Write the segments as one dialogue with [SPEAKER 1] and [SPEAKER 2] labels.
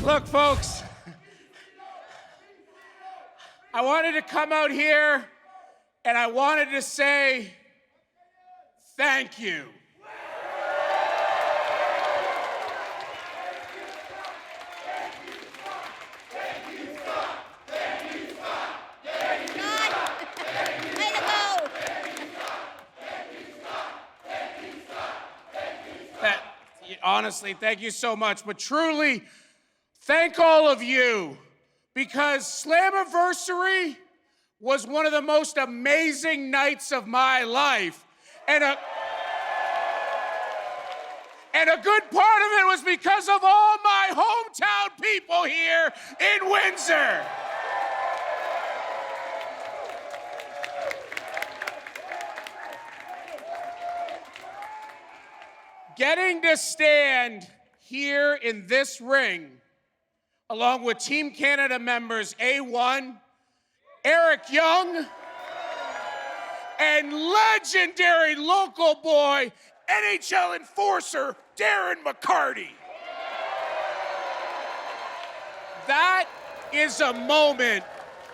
[SPEAKER 1] Look, folks, I wanted to come out here and I wanted to say thank you. Honestly, thank you so much. But truly, thank all of you, because Slammiversary was one of the most amazing nights of my life. And a good part of it was because of all my hometown people here in Windsor. Getting to stand here in this ring, along with Team Canada members A1, Eric Young, and legendary local boy, NHL enforcer, Darren McCarty. That is a moment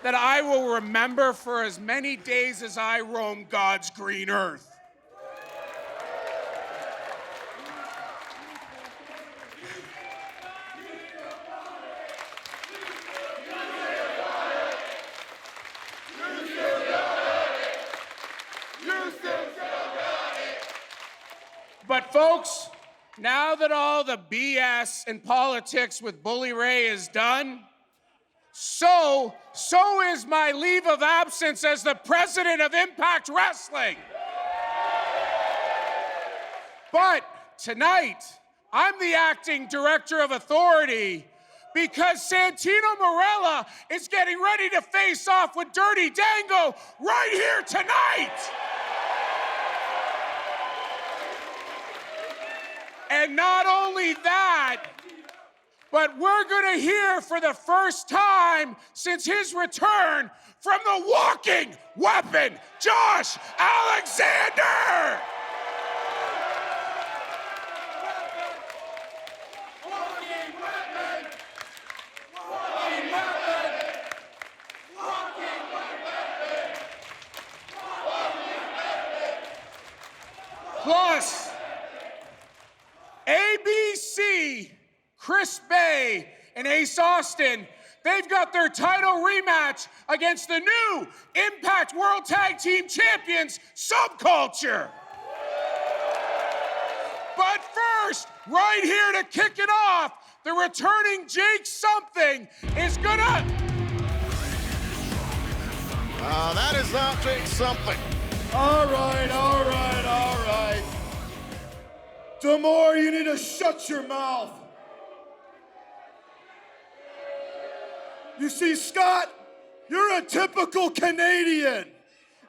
[SPEAKER 1] that I will remember for as many days as I roam God's green earth. But folks, now that all the BS and politics with Bully Ray is done, so is my leave of absence as the president of Impact Wrestling. But tonight, I'm the acting director of authority because Santino Marella is getting ready to face off with Dirty Dango right here tonight. And not only that, but we're gonna hear for the first time since his return from the walking weapon, Josh Alexander! Walking weapon! Walking weapon! Walking weapon! Walking weapon! Plus, ABC, Chris Bay, and Ace Austin, they've got their title rematch against the new Impact World Tag Team Champions, Subculture. But first, right here to kick it off, the returning Jake Something is gonna...
[SPEAKER 2] That is not Jake Something.
[SPEAKER 3] All right. D'Amore, you need to shut your mouth. You see, Scott, you're a typical Canadian,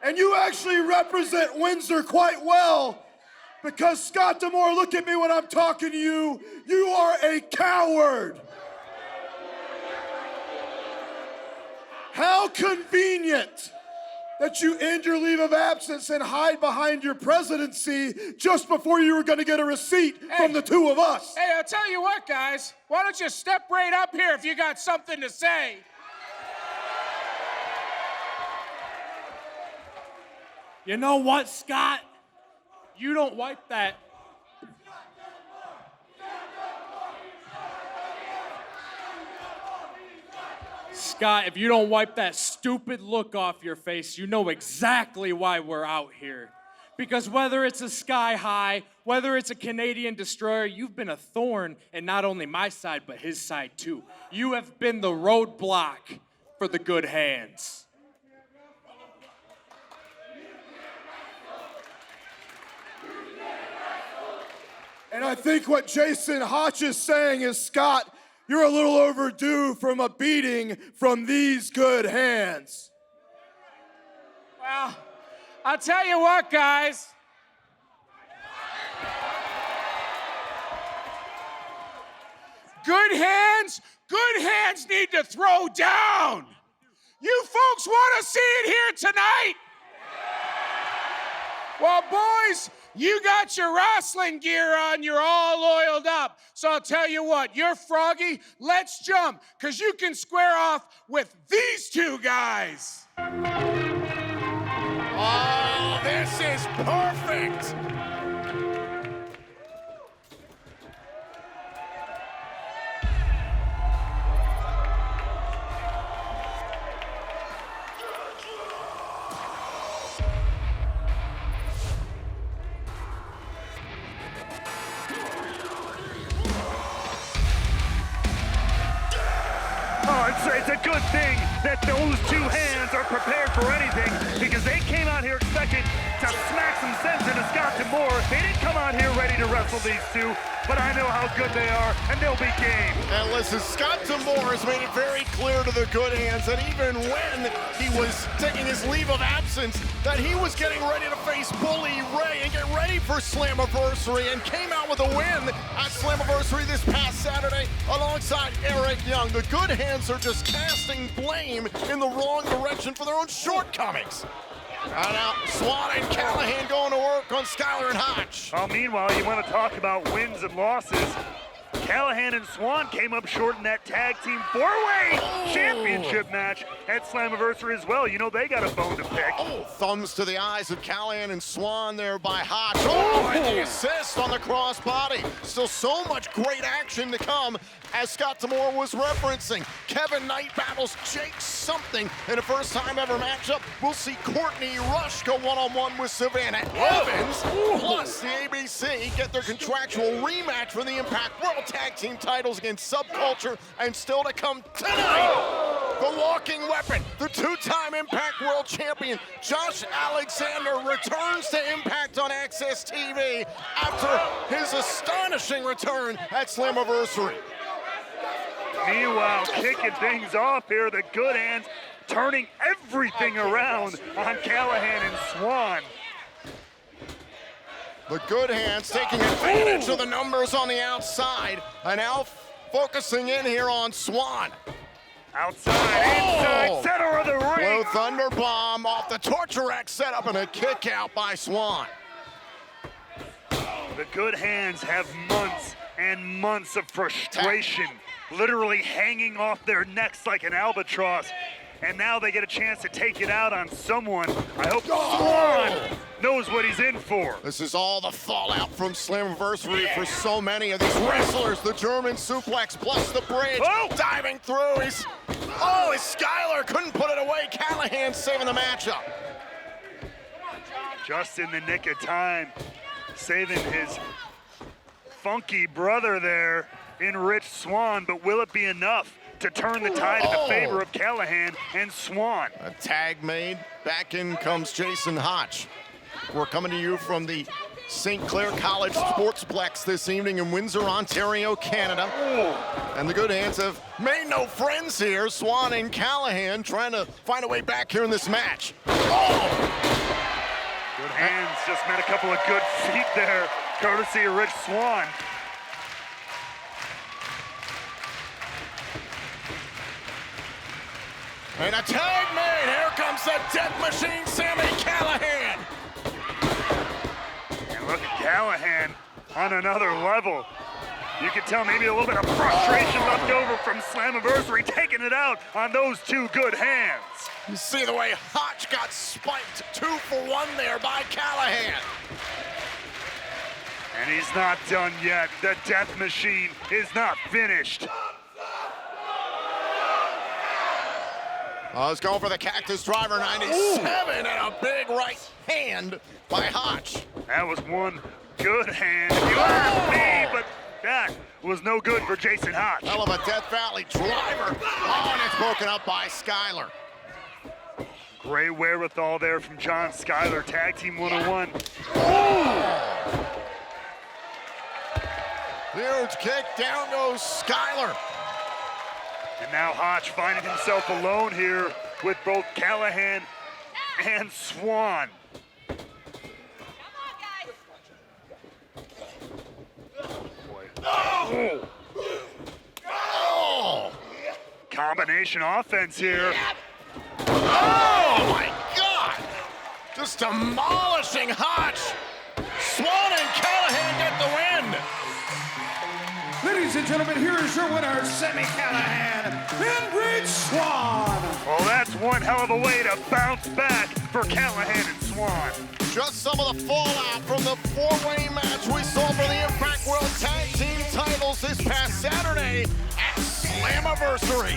[SPEAKER 3] and you actually represent Windsor quite well, because, Scott D'Amore, look at me when I'm talking to you. You are a coward. How convenient that you end your leave of absence and hide behind your presidency just before you were gonna get a receipt from the two of us.
[SPEAKER 1] Hey, I'll tell you what, guys. Why don't you step right up here if you got something to say?
[SPEAKER 4] You know what, Scott? You don't wipe that. Scott, if you don't wipe that stupid look off your face, you know exactly why we're out here. Because whether it's a Sky High, whether it's a Canadian Destroyer, you've been a thorn in not only my side, but his side too. You have been the roadblock for the good hands.
[SPEAKER 3] And I think what Jason Hotch is saying is, Scott, you're a little overdue from a beating from these good hands.
[SPEAKER 1] Well, I'll tell you what, guys. Good hands need to throw down. You folks want to see it here tonight? Well, boys, you got your wrestling gear on, you're all oiled up. So I'll tell you what, you're froggy, let's jump, because you can square off with these two guys.
[SPEAKER 2] Oh, this is perfect.
[SPEAKER 5] Oh, it's a good thing that those two hands are prepared for anything, because they came out here expecting to smack some sense into Scott D'Amore. They didn't come out here ready to wrestle these two, but I know how good they are, and they'll be game.
[SPEAKER 2] And listen, Scott D'Amore has made it very clear to the Good Hands that even when he was taking his leave of absence, that he was getting ready to face Bully Ray and get ready for Slammiversary, and came out with a win at Slammiversary this past Saturday alongside Eric Young. The Good Hands are just casting blame in the wrong direction for their own shortcomings. And now Swan and Callahan going to work on Skyler and Hotch.
[SPEAKER 5] Meanwhile, you want to talk about wins and losses. Callahan and Swan came up short in that tag team four-way championship match at Slammiversary as well. You know they got a bone to pick.
[SPEAKER 2] Oh, thumbs to the eyes of Callahan and Swan there by Hotch. Oh, and the assist on the crossbody. Still so much great action to come, as Scott D'Amore was referencing. Kevin Knight battles Jake something in a first-time ever matchup. We'll see Courtney Rush go one-on-one with Savannah Evans. Plus the ABC get their contractual rematch for the Impact World Tag Team titles against Subculture, and still to come tonight, the walking weapon, the two-time Impact World Champion, Josh Alexander, returns to Impact on Access TV after his astonishing return at Slammiversary.
[SPEAKER 5] Meanwhile, kicking things off here, the Good Hands turning everything around on Callahan and Swan.
[SPEAKER 2] The Good Hands taking advantage of the numbers on the outside, and now focusing in here on Swan.
[SPEAKER 5] Outside, inside, center of the ring.
[SPEAKER 2] Blue Thunder Bomb off the Torture X setup, and a kick out by Swan.
[SPEAKER 5] The Good Hands have months and months of frustration, literally hanging off their necks like an albatross. And now they get a chance to take it out on someone. I hope Swan knows what he's in for.
[SPEAKER 2] This is all the fallout from Slammiversary for so many of these wrestlers. The German suplex plus the bridge. Diving through. His Skyler couldn't put it away. Callahan saving the matchup.
[SPEAKER 5] Just in the nick of time, saving his funky brother there in Rich Swan, but will it be enough to turn the tide in the favor of Callahan and Swan?
[SPEAKER 2] A tag made. Back in comes Jason Hotch. We're coming to you from the St. Clair College Sportsplex this evening in Windsor, Ontario, Canada. And the Good Hands have made no friends here. Swan and Callahan trying to find a way back here in this match.
[SPEAKER 5] Good Hands just met a couple of good feet there, courtesy of Rich Swan.
[SPEAKER 2] And a tag made. Here comes the Death Machine, Sami Callahan.
[SPEAKER 5] And look at Callahan on another level. You can tell maybe a little bit of frustration left over from Slammiversary, taking it out on those two Good Hands.
[SPEAKER 2] You see the way Hotch got spiked 2 for 1 there by Callahan.
[SPEAKER 5] And he's not done yet. The Death Machine is not finished.
[SPEAKER 2] Let's go for the Cactus Driver 97 and a big right hand by Hotch.
[SPEAKER 5] That was one good hand, if you ask me, but that was no good for Jason Hotch.
[SPEAKER 2] Hell of a Death Valley Driver. Oh, and it's broken up by Skyler.
[SPEAKER 5] Great wherewithal there from John Skyler, Tag Team 101.
[SPEAKER 2] Huge kick, down goes Skyler.
[SPEAKER 5] And now Hotch finding himself alone here with both Callahan and Swan.
[SPEAKER 2] Oh!
[SPEAKER 5] Combination offense here.
[SPEAKER 2] Oh my God! Just demolishing Hotch. Swan
[SPEAKER 6] ladies and gentlemen, here is your winner, Sami Callihan and Rich Swann.
[SPEAKER 5] Well, that's one hell of a way to bounce back for Callahan and Swann.
[SPEAKER 2] Just some of the fallout from the four-way match we saw for the Impact World Tag Team titles this past Saturday at Slammiversary.